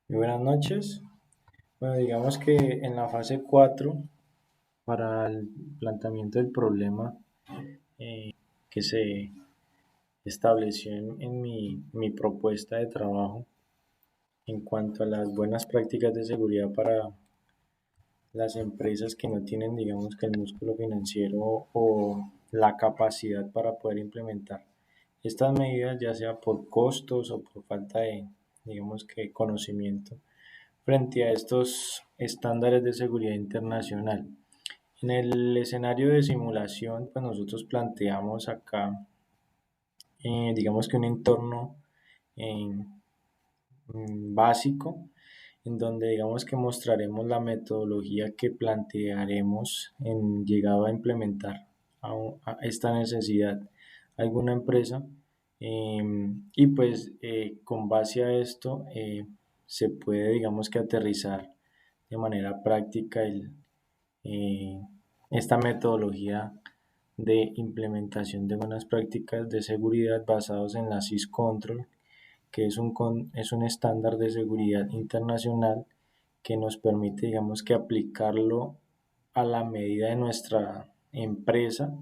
Muy buenas noches. Bueno, digamos que en la fase 4 para el planteamiento del problema que se estableció en mi propuesta de trabajo en cuanto a las buenas prácticas de seguridad para las empresas que no tienen, digamos que el músculo financiero o la capacidad para poder implementar estas medidas, ya sea por costos o por falta de, digamos que, conocimiento frente a estos estándares de seguridad internacional. En el escenario de simulación, pues nosotros planteamos acá, digamos que un entorno eh, básico, en donde digamos que mostraremos la metodología que plantearemos en llegado a implementar a esta necesidad alguna empresa. Y pues con base a esto se puede digamos que aterrizar de manera práctica eh, esta metodología de implementación de buenas prácticas de seguridad basados en la SysControl, que es un estándar de seguridad internacional que nos permite, digamos que aplicarlo a la medida de nuestra empresa,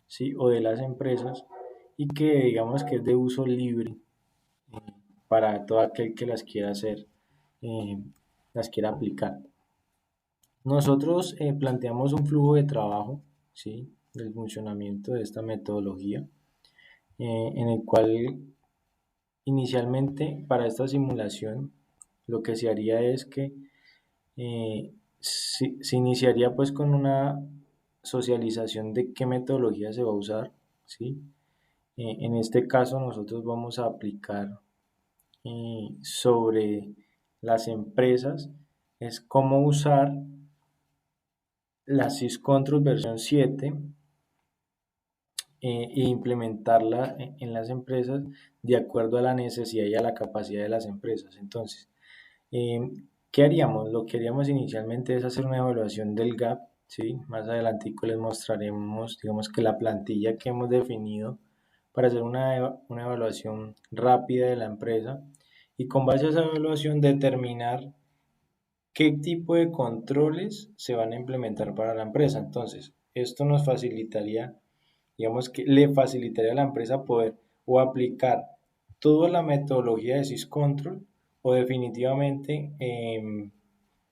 ¿sí? O de las empresas, y que digamos que es de uso libre para todo aquel que las quiera hacer, eh, las quiera aplicar. Nosotros planteamos un flujo de trabajo, ¿sí? Del funcionamiento de esta metodología, en el cual inicialmente para esta simulación lo que se haría es que se iniciaría pues con una socialización de qué metodología se va a usar, ¿sí? En este caso nosotros vamos a aplicar sobre las empresas, es cómo usar la SysControl versión 7 e implementarla en las empresas de acuerdo a la necesidad y a la capacidad de las empresas. Entonces, eh, ¿qué haríamos? Lo que haríamos inicialmente es hacer una evaluación del gap, ¿sí? Más adelantico les mostraremos, digamos que la plantilla que hemos definido para hacer una evaluación rápida de la empresa y con base a esa evaluación determinar qué tipo de controles se van a implementar para la empresa. Entonces, esto nos facilitaría, digamos que le facilitaría a la empresa poder o aplicar toda la metodología de SysControl o definitivamente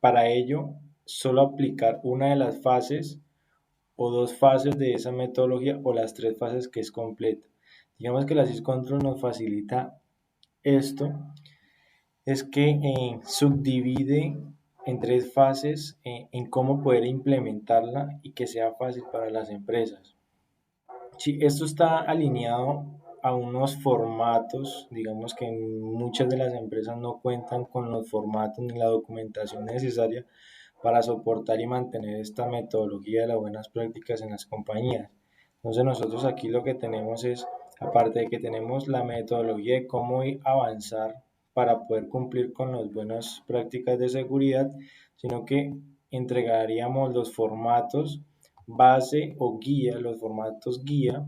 para ello solo aplicar una de las fases o dos fases de esa metodología o las tres fases que es completa. Digamos que la SysControl nos facilita esto, es que subdivide en tres fases en cómo poder implementarla y que sea fácil para las empresas. Sí, esto está alineado a unos formatos, digamos que muchas de las empresas no cuentan con los formatos ni la documentación necesaria para soportar y mantener esta metodología de las buenas prácticas en las compañías. Entonces nosotros aquí lo que tenemos es, aparte de que tenemos la metodología de cómo avanzar para poder cumplir con las buenas prácticas de seguridad, sino que entregaríamos los formatos base o guía, los formatos guía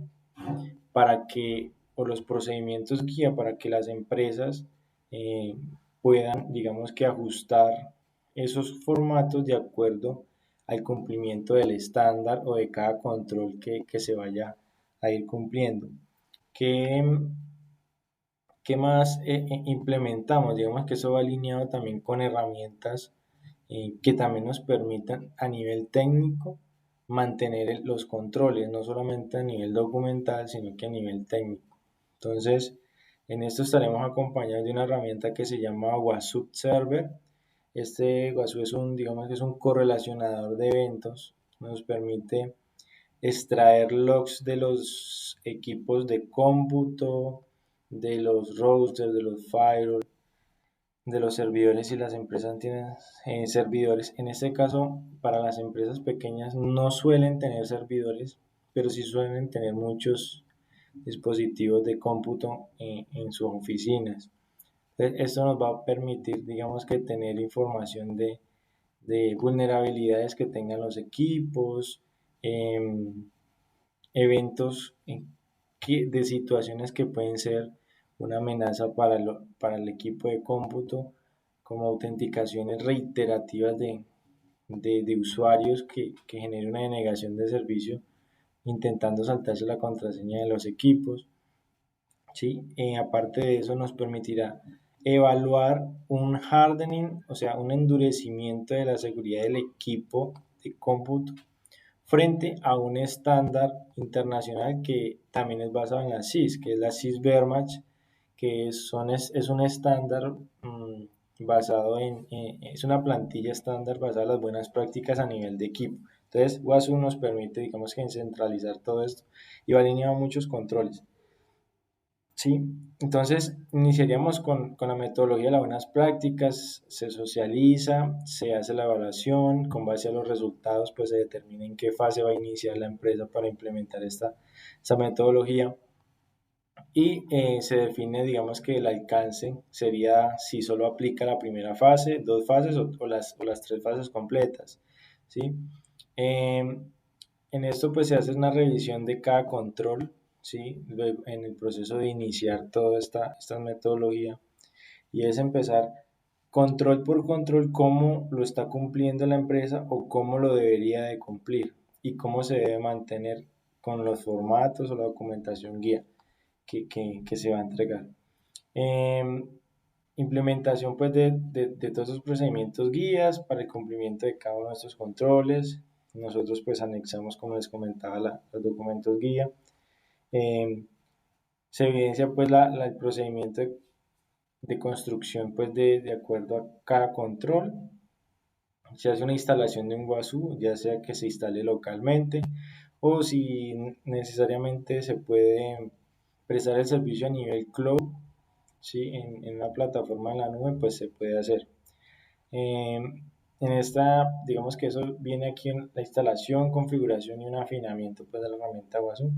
para que, o los procedimientos guía para que las empresas eh, puedan, digamos que ajustar esos formatos de acuerdo al cumplimiento del estándar o de cada control que se vaya a ir cumpliendo. ¿Qué, qué más implementamos? Digamos que eso va alineado también con herramientas que también nos permitan a nivel técnico mantener los controles, no solamente a nivel documental, sino que a nivel técnico. Entonces, en esto estaremos acompañados de una herramienta que se llama WASU Server. Este WASU es un, digamos que es un correlacionador de eventos, nos permite extraer logs de los equipos de cómputo, de los routers, de los firewalls, de los servidores y las empresas tienen servidores. En este caso, para las empresas pequeñas no suelen tener servidores, pero sí suelen tener muchos dispositivos de cómputo en sus oficinas. Entonces, esto nos va a permitir, digamos que tener información de vulnerabilidades que tengan los equipos, eh, eventos de situaciones que pueden ser una amenaza para el equipo de cómputo como autenticaciones reiterativas de usuarios que genere una denegación de servicio intentando saltarse la contraseña de los equipos. ¿Sí? Aparte de eso nos permitirá evaluar un hardening, o sea, un endurecimiento de la seguridad del equipo de cómputo frente a un estándar internacional que también es basado en la CIS, que es la CIS Vermatch, que es un estándar basado es una plantilla estándar basada en las buenas prácticas a nivel de equipo. Entonces, WASU nos permite, digamos que, centralizar todo esto y va alineado a muchos controles. Sí, entonces iniciaríamos con la metodología de las buenas prácticas, se socializa, se hace la evaluación, con base a los resultados pues se determina en qué fase va a iniciar la empresa para implementar esta metodología y se define digamos que el alcance sería si solo aplica la primera fase, dos fases o las tres fases completas, ¿sí? En esto pues se hace una revisión de cada control, ¿sí? En el proceso de iniciar toda esta metodología y es empezar control por control cómo lo está cumpliendo la empresa o cómo lo debería de cumplir y cómo se debe mantener con los formatos o la documentación guía que se va a entregar. Implementación pues de todos esos procedimientos guías para el cumplimiento de cada uno de estos controles. Nosotros pues anexamos, como les comentaba, los documentos guía. Se evidencia pues el procedimiento de construcción pues de acuerdo a cada control. Se hace una instalación de un WASU, ya sea que se instale localmente o si necesariamente se puede prestar el servicio a nivel cloud, ¿sí? En una plataforma en la nube, pues se puede hacer. En esta, digamos que eso viene aquí en la instalación, configuración y un afinamiento pues, de la herramienta WASU.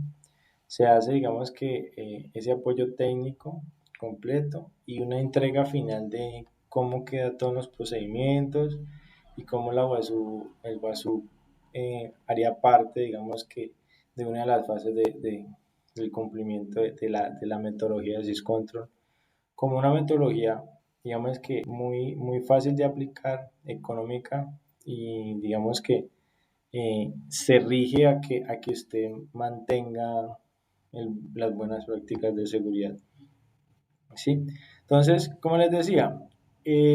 Se hace, digamos que ese apoyo técnico completo y una entrega final de cómo quedan todos los procedimientos y cómo el WASU haría parte, digamos que, de una de las fases del cumplimiento de la metodología de SysControl como una metodología, digamos que muy fácil de aplicar, económica y digamos que se rige a que usted mantenga las buenas prácticas de seguridad. ¿Sí? Entonces, como les decía,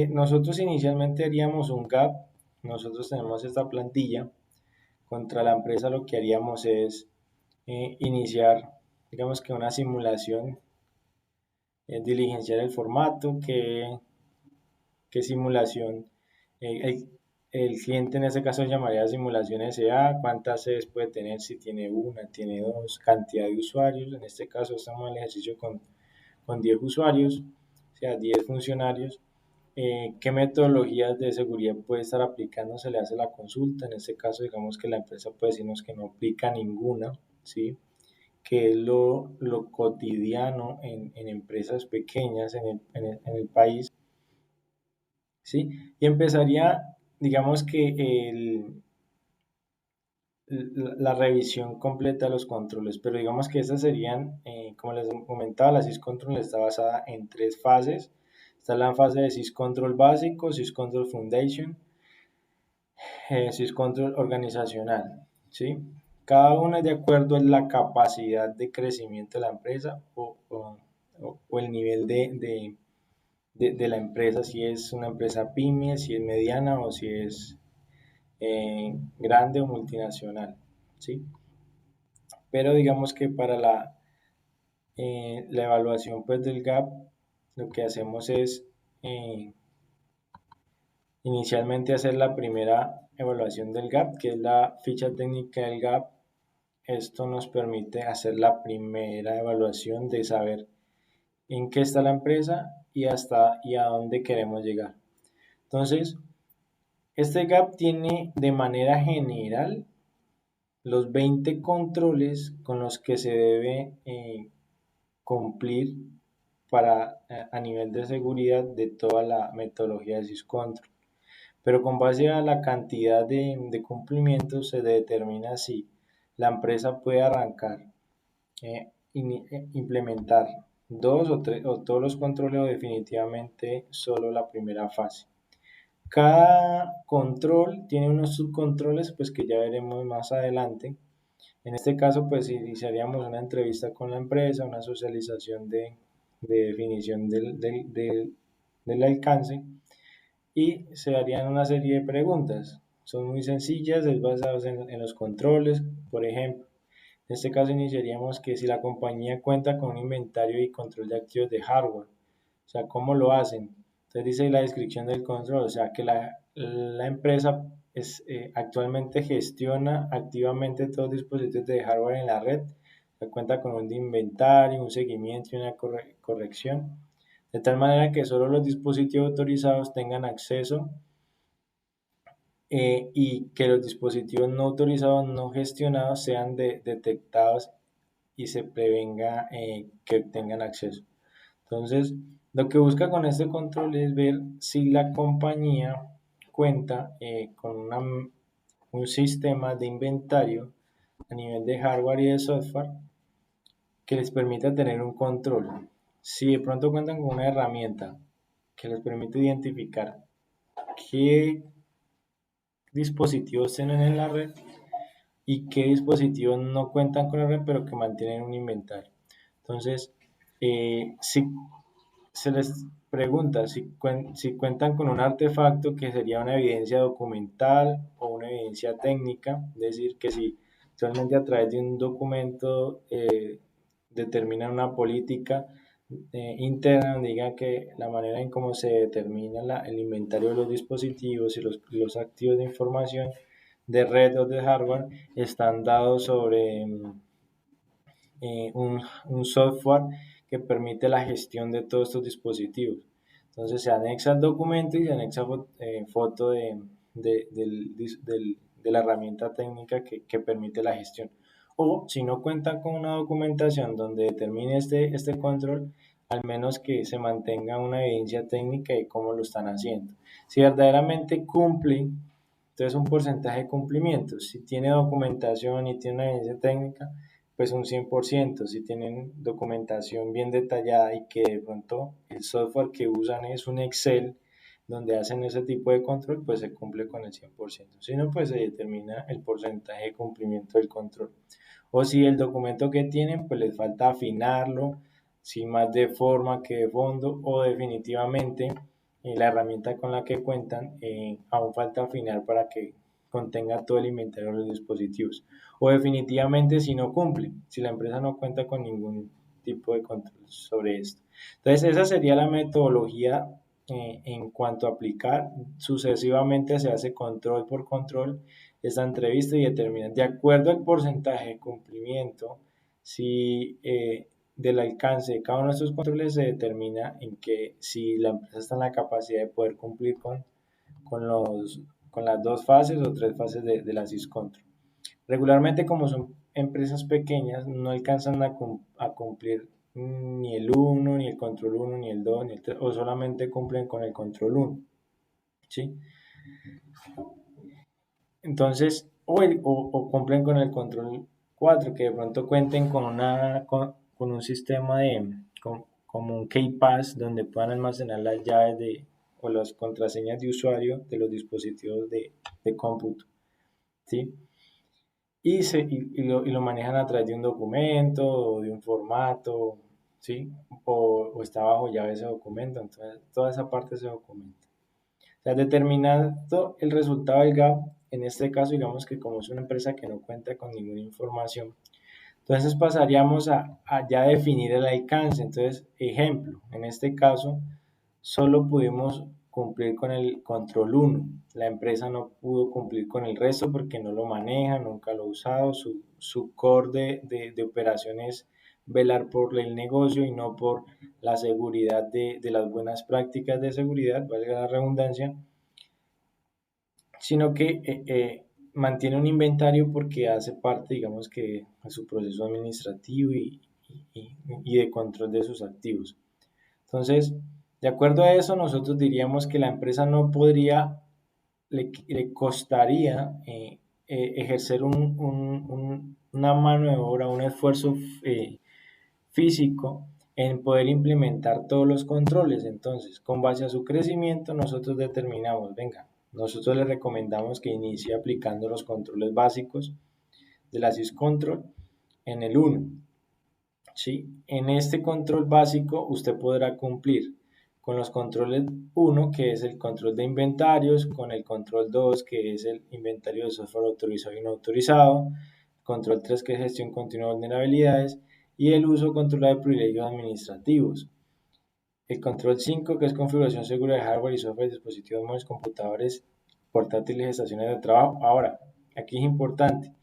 nosotros inicialmente haríamos un gap, nosotros tenemos esta plantilla, contra la empresa lo que haríamos es iniciar, digamos que una simulación, diligenciar el formato, qué simulación. El cliente en este caso llamaría simulación SA, cuántas sedes puede tener, si tiene una, tiene dos, cantidad de usuarios. En este caso estamos en el ejercicio con 10 usuarios, o sea, 10 funcionarios. ¿Qué metodologías de seguridad puede estar aplicando? Se le hace la consulta. En este caso, digamos que la empresa puede decirnos que no aplica ninguna, ¿sí? Que es lo cotidiano en empresas pequeñas en el país. ¿Sí? Y empezaría, digamos que la revisión completa de los controles, pero digamos que estas serían, como les comentaba, la SysControl está basada en tres fases. Está la fase de SysControl básico, SysControl Foundation, SysControl organizacional, ¿sí? Cada una es de acuerdo a la capacidad de crecimiento de la empresa o el nivel de la empresa, si es una empresa pyme, si es mediana o si es grande o multinacional, ¿sí? Pero digamos que para la evaluación pues, del gap, lo que hacemos es inicialmente hacer la primera evaluación del gap, que es la ficha técnica del gap. Esto nos permite hacer la primera evaluación de saber en qué está la empresa y a dónde queremos llegar. Entonces, este gap tiene de manera general los 20 controles con los que se debe cumplir a nivel de seguridad de toda la metodología de SysControl. Pero con base a la cantidad de cumplimientos se determina si la empresa puede arrancar, implementar dos o tres, o todos los controles, o definitivamente solo la primera fase. Cada control tiene unos subcontroles, pues que ya veremos más adelante. En este caso, pues iniciaríamos una entrevista con la empresa, una socialización de definición del alcance, y se harían una serie de preguntas. Son muy sencillas, es basadas en los controles. Por ejemplo, en este caso iniciaríamos que si la compañía cuenta con un inventario y control de activos de hardware, o sea, ¿cómo lo hacen? Entonces dice la descripción del control, o sea, que la empresa actualmente gestiona activamente todos los dispositivos de hardware en la red, que cuenta con un inventario, un seguimiento y una corrección, de tal manera que solo los dispositivos autorizados tengan acceso, y que los dispositivos no autorizados, no gestionados, sean detectados y se prevenga que tengan acceso. Entonces, lo que busca con este control es ver si la compañía cuenta con un sistema de inventario a nivel de hardware y de software que les permita tener un control. Si de pronto cuentan con una herramienta que les permite identificar qué dispositivos tienen en la red y qué dispositivos no cuentan con la red, pero que mantienen un inventario. Entonces, si se les pregunta si cuentan con un artefacto que sería una evidencia documental o una evidencia técnica, es decir, que si solamente a través de un documento determinan una política interna, diga que la manera en cómo se determina el inventario de los dispositivos y los activos de información de red o de hardware están dados sobre un software que permite la gestión de todos estos dispositivos. Entonces se anexa el documento y se anexa foto de la herramienta técnica que permite la gestión. O si no cuentan con una documentación donde determine este control, al menos que se mantenga una evidencia técnica de cómo lo están haciendo. Si verdaderamente cumple, entonces un porcentaje de cumplimiento. Si tiene documentación y tiene una evidencia técnica, pues un 100%. Si tienen documentación bien detallada y que de pronto el software que usan es un Excel donde hacen ese tipo de control, pues se cumple con el 100%. Si no, pues se determina el porcentaje de cumplimiento del control. O si el documento que tienen, pues les falta afinarlo, si más de forma que de fondo, o definitivamente la herramienta con la que cuentan aún falta afinar para que contenga todo el inventario de los dispositivos. O definitivamente si no cumple, si la empresa no cuenta con ningún tipo de control sobre esto. Entonces esa sería la metodología en cuanto a aplicar. Sucesivamente se hace control por control esta entrevista y determina, de acuerdo al porcentaje de cumplimiento, si del alcance de cada uno de estos controles, se determina en que si la empresa está en la capacidad de poder cumplir con, los, con las dos fases o tres fases de la SysControl. Regularmente, como son empresas pequeñas, no alcanzan a cumplir ni el 1, ni el control 1, ni el 2, ni el 3, o solamente cumplen con el control 1. ¿Sí? Entonces, o cumplen con el control 4, que de pronto cuenten con un sistema como un KeyPass, donde puedan almacenar las llaves o las contraseñas de usuario de los dispositivos de cómputo. ¿Sí? Y lo manejan a través de un documento o de un formato, ¿sí? O está bajo llave ese documento, entonces toda esa parte se documenta. O sea, determinando el resultado del gap, en este caso digamos que como es una empresa que no cuenta con ninguna información, entonces pasaríamos a ya definir el alcance. Entonces, ejemplo, en este caso solo pudimos cumplir con el control 1. La empresa no pudo cumplir con el resto porque no lo maneja, nunca lo ha usado. Su core de operaciones velar por el negocio y no por la seguridad de las buenas prácticas de seguridad, valga la redundancia, sino que mantiene un inventario porque hace parte, digamos que, de su proceso administrativo y de control de sus activos. Entonces, de acuerdo a eso, nosotros diríamos que la empresa no podría, le costaría ejercer una mano de obra, un esfuerzo físico en poder implementar todos los controles. Entonces, con base a su crecimiento, nosotros determinamos, venga, nosotros le recomendamos que inicie aplicando los controles básicos de la SysControl en el 1. ¿Sí? En este control básico usted podrá cumplir con los controles 1, que es el control de inventarios, con el control 2, que es el inventario de software autorizado y no autorizado, control 3, que es gestión continua de vulnerabilidades, y el uso controlado de privilegios administrativos. El control 5, que es configuración segura de hardware y software de dispositivos móviles, computadores, portátiles y estaciones de trabajo. Ahora, aquí es importante.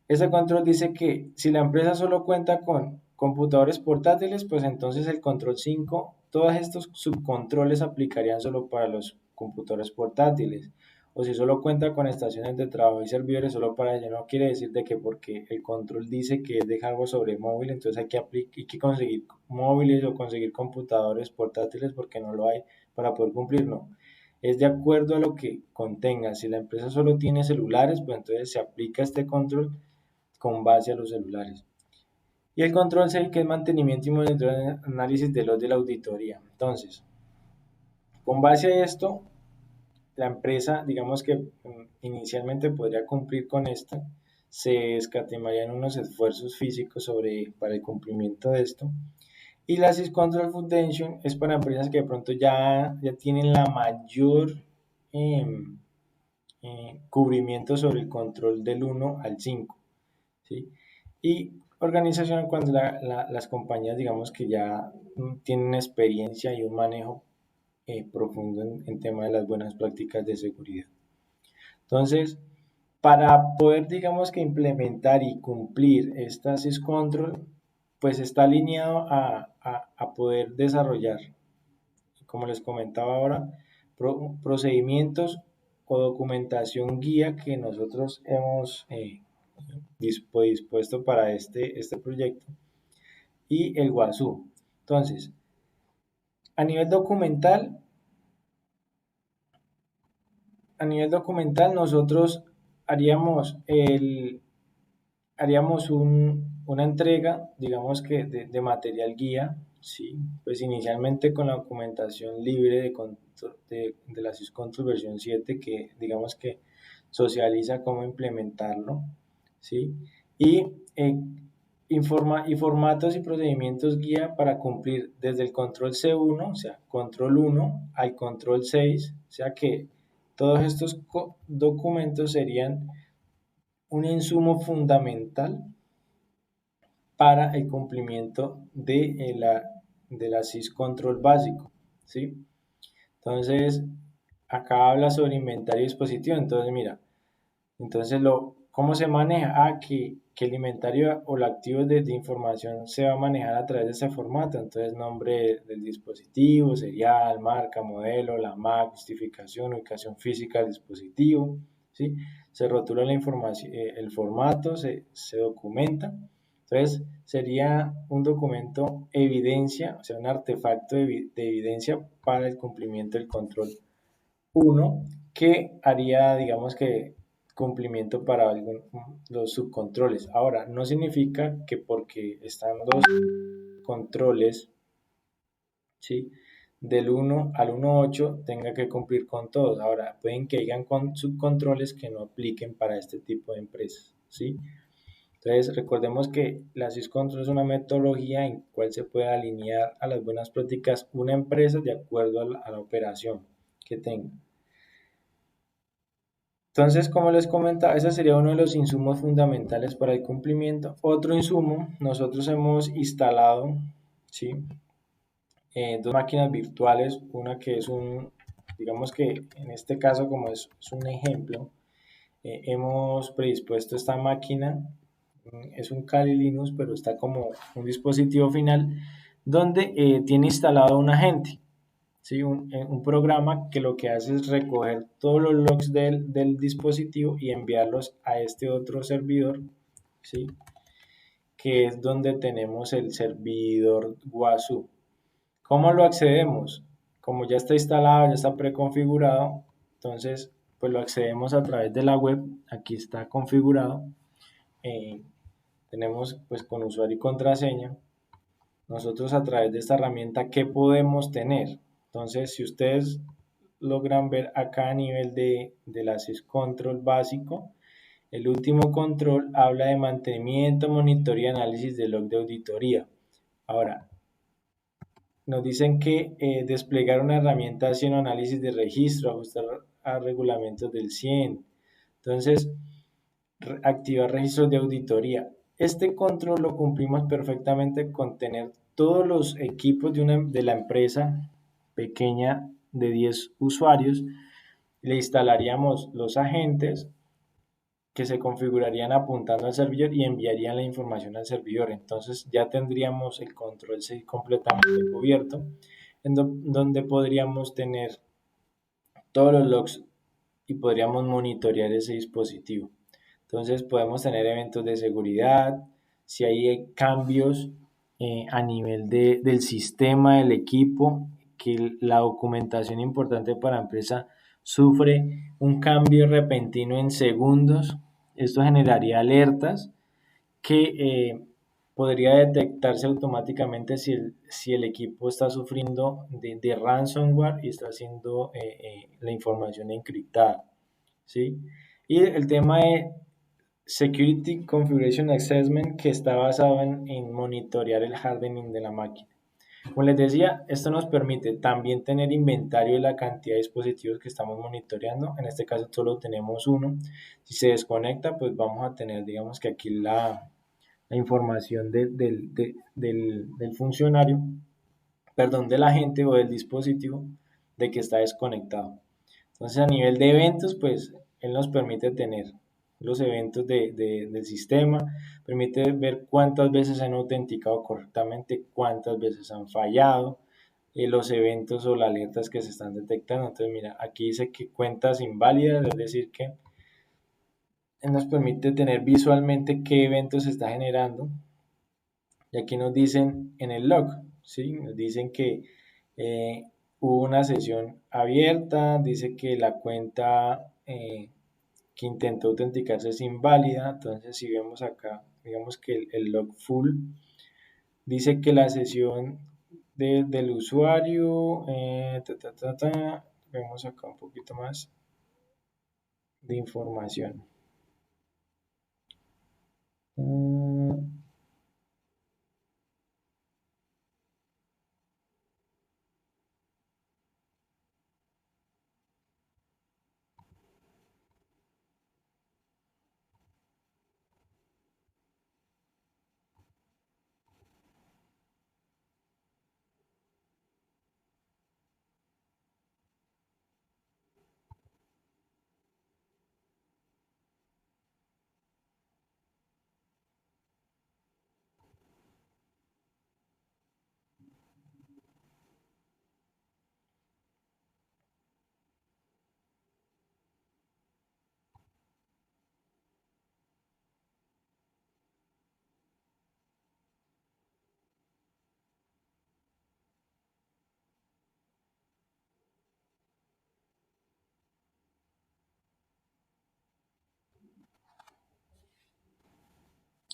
Ese control dice que si la empresa solo cuenta con computadores portátiles, pues entonces el control 5, todos estos subcontroles aplicarían solo para los computadores portátiles. O si solo cuenta con estaciones de trabajo y servidores, solo para ello. No quiere decir de que porque el control dice que es de algo sobre móvil, entonces hay que conseguir móviles o conseguir computadores portátiles porque no lo hay para poder cumplir, no. Es de acuerdo a lo que contenga. Si la empresa solo tiene celulares, pues entonces se aplica este control con base a los celulares. Y el control 6, que es mantenimiento y monitoreo análisis de los de la auditoría. Entonces, con base a esto, la empresa, digamos que inicialmente podría cumplir con esto, se escatimarían unos esfuerzos físicos para el cumplimiento de esto. Y la SysControl Foundation es para empresas que de pronto ya tienen la mayor eh, cubrimiento sobre el control del 1 al 5. ¿Sí? Y organización cuando las compañías, digamos que ya tienen experiencia y un manejo profundo en tema de las buenas prácticas de seguridad. Entonces, para poder, digamos que implementar y cumplir esta SysControl, pues está alineado a poder desarrollar, como les comentaba ahora, procedimientos o documentación guía que nosotros hemos dispuesto para este proyecto y el WASU. Entonces, a nivel documental, nosotros haríamos, una entrega, digamos que de material guía, ¿sí? Pues inicialmente con la documentación libre de la SysControl versión 7 que digamos que socializa cómo implementarlo, ¿sí? Y formatos y procedimientos guía para cumplir desde el control C1, o sea, control 1 al control 6, o sea que todos estos documentos serían un insumo fundamental para el cumplimiento de la SysControl básico, ¿sí? Entonces, acá habla sobre inventario y dispositivo, entonces mira, entonces, ¿cómo se maneja? Que el inventario o el activo de información se va a manejar a través de ese formato. Entonces, nombre del dispositivo, serial, marca, modelo, la MAC, justificación, ubicación física del dispositivo, ¿sí? Se rotula la información, el formato, se documenta. Entonces, sería un documento evidencia, o sea, un artefacto de evidencia para el cumplimiento del control 1 que haría, digamos que, cumplimiento para los subcontroles. Ahora, no significa que porque están los controles, ¿sí? Del 1 al 1.8 tenga que cumplir con todos. Ahora, pueden que hayan subcontroles que no apliquen para este tipo de empresas, ¿sí? Entonces, recordemos que la SysControl es una metodología en cual se puede alinear a las buenas prácticas una empresa de acuerdo a la operación que tenga. Entonces, como les comentaba, ese sería uno de los insumos fundamentales para el cumplimiento. Otro insumo, nosotros hemos instalado, ¿sí? Dos máquinas virtuales, una que es digamos que en este caso, como es un ejemplo, hemos predispuesto esta máquina, es un Kali Linux, pero está como un dispositivo final donde tiene instalado un agente. ¿Sí? Un programa que lo que hace es recoger todos los logs del dispositivo y enviarlos a este otro servidor, ¿sí? Que es donde tenemos el servidor WASU. ¿Cómo lo accedemos? Como ya está instalado, ya está preconfigurado, entonces pues lo accedemos a través de la web, aquí está configurado, tenemos pues con usuario y contraseña, nosotros a través de esta herramienta, ¿qué podemos tener? Entonces, si ustedes logran ver acá a nivel del Access Control básico, el último control habla de mantenimiento, monitoreo y análisis de log de auditoría. Ahora, nos dicen que desplegar una herramienta haciendo análisis de registro, ajustar a reglamentos del 100. Entonces, activar registros de auditoría. Este control lo cumplimos perfectamente con tener todos los equipos de la empresa pequeña de 10 usuarios. Le instalaríamos los agentes que se configurarían apuntando al servidor y enviarían la información al servidor. Entonces ya tendríamos el control completamente cubierto, en donde podríamos tener todos los logs y podríamos monitorear ese dispositivo. Entonces podemos tener eventos de seguridad, si hay cambios a nivel del sistema, del equipo, que la documentación importante para la empresa sufre un cambio repentino en segundos. Esto generaría alertas que podría detectarse automáticamente si el equipo está sufriendo de ransomware y está haciendo la información encriptada, ¿sí? Y el tema de Security Configuration Assessment, que está basado en monitorear el hardening de la máquina. Como les decía, esto nos permite también tener inventario de la cantidad de dispositivos que estamos monitoreando. En este caso solo tenemos uno. Si se desconecta, pues vamos a tener, digamos que aquí la información del funcionario, perdón, del agente o del dispositivo de que está desconectado. Entonces, a nivel de eventos, pues él nos permite tener los eventos del sistema, permite ver cuántas veces han autenticado correctamente, cuántas veces han fallado, los eventos o las alertas que se están detectando. Entonces, mira, aquí dice que cuentas inválidas, es decir, que nos permite tener visualmente qué eventos se está generando. Y aquí nos dicen en el log, ¿sí? Nos dicen que hubo una sesión abierta, dice que la cuenta que intentó autenticarse es inválida. Entonces, si vemos acá, digamos que el log full dice que la sesión del usuario, vemos acá un poquito más de información.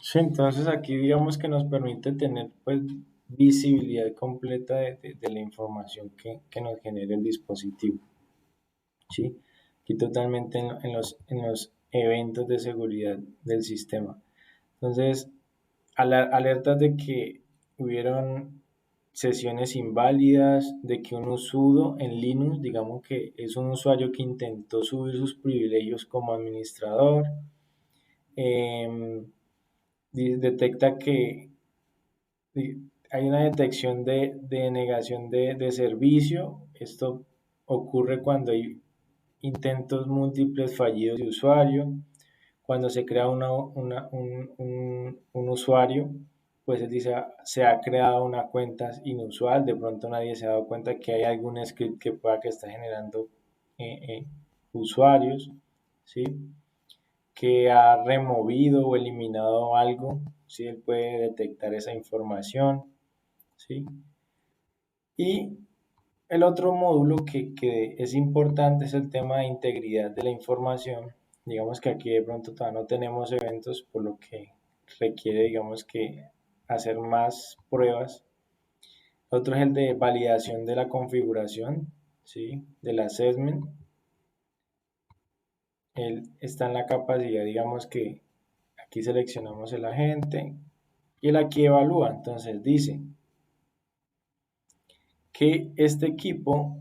Sí, entonces aquí digamos que nos permite tener pues visibilidad completa de la información que nos genera el dispositivo, ¿sí? Aquí totalmente en los eventos de seguridad del sistema. Entonces, alertas de que hubieron sesiones inválidas, de que un sudo en Linux, digamos que es un usuario que intentó subir sus privilegios como administrador, eh, detecta que hay una detección de negación de servicio. Esto ocurre cuando hay intentos múltiples fallidos de usuario. Cuando se crea un usuario, pues él dice, se ha creado una cuenta inusual, de pronto nadie se ha dado cuenta que hay algún script que pueda que está generando usuarios, ¿sí? Que ha removido o eliminado algo, ¿sí? Él puede detectar esa información, ¿sí? Y el otro módulo que es importante es el tema de integridad de la información. Digamos que aquí de pronto todavía no tenemos eventos, por lo que requiere, digamos que, hacer más pruebas. Otro es el de validación de la configuración, ¿sí? Del assessment. Él está en la capacidad, digamos que aquí seleccionamos el agente y él aquí evalúa. Entonces dice que este equipo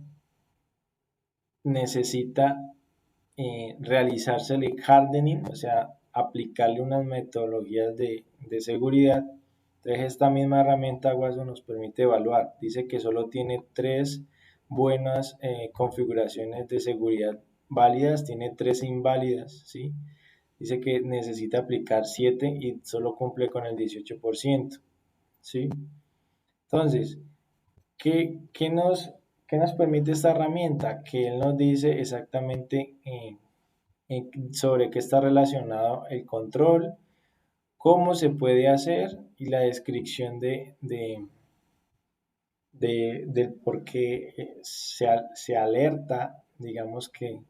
necesita realizarse el hardening, o sea, aplicarle unas metodologías de seguridad. Entonces esta misma herramienta Guaso nos permite evaluar. Dice que solo tiene 3 buenas configuraciones de seguridad válidas, tiene 3 inválidas, ¿sí? Dice que necesita aplicar 7 y solo cumple con el 18%, ¿sí? Entonces, ¿qué nos permite esta herramienta? Que él nos dice exactamente sobre qué está relacionado el control, cómo se puede hacer y la descripción del por qué se alerta, digamos que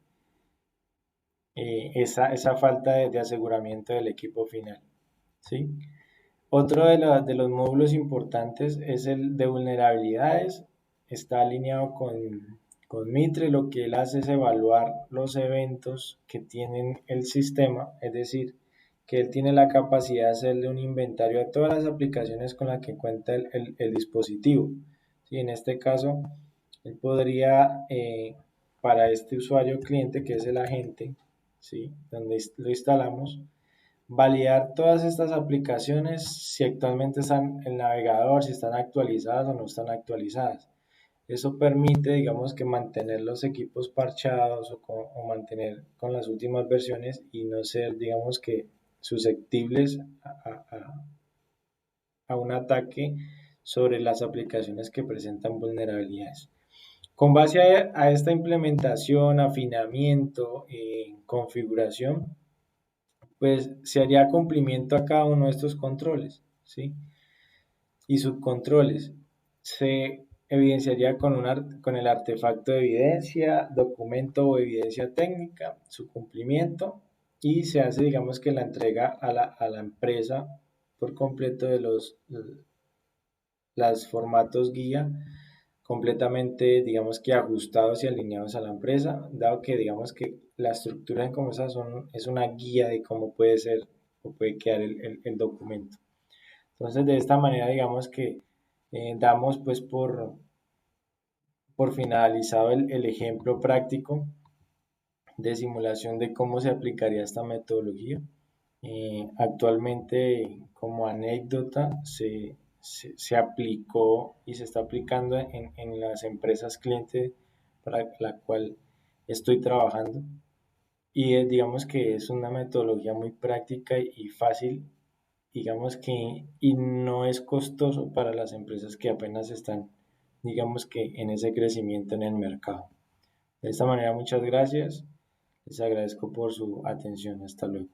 esa falta de aseguramiento del equipo final, ¿sí? Otro de los módulos importantes es el de vulnerabilidades. Está alineado con Mitre. Lo que él hace es evaluar los eventos que tienen el sistema, es decir, que él tiene la capacidad de hacerle un inventario a todas las aplicaciones con las que cuenta el dispositivo. ¿Sí? En este caso, él podría, para este usuario cliente, que es el agente, ¿sí? Donde lo instalamos, validar todas estas aplicaciones si actualmente están en el navegador, si están actualizadas o no están actualizadas. Eso permite, digamos, que mantener los equipos parchados o mantener con las últimas versiones y no ser, digamos, que susceptibles a un ataque sobre las aplicaciones que presentan vulnerabilidades. Con base a esta implementación, afinamiento, configuración, pues se haría cumplimiento a cada uno de estos controles, ¿sí? Y subcontroles. Se evidenciaría con el artefacto de evidencia, documento o evidencia técnica, su cumplimiento, y se hace, digamos, que la entrega a la empresa por completo de los formatos guía completamente, digamos que ajustados y alineados a la empresa, dado que, digamos que la estructura en como esas es una guía de cómo puede ser o puede quedar el documento. Entonces, de esta manera, digamos que damos pues por finalizado el ejemplo práctico de simulación de cómo se aplicaría esta metodología. Actualmente, como anécdota, se aplicó y se está aplicando en las empresas clientes para la cual estoy trabajando. Y digamos que es una metodología muy práctica y fácil, digamos que, y no es costoso para las empresas que apenas están, digamos que, en ese crecimiento en el mercado. De esta manera, muchas gracias. Les agradezco por su atención. Hasta luego.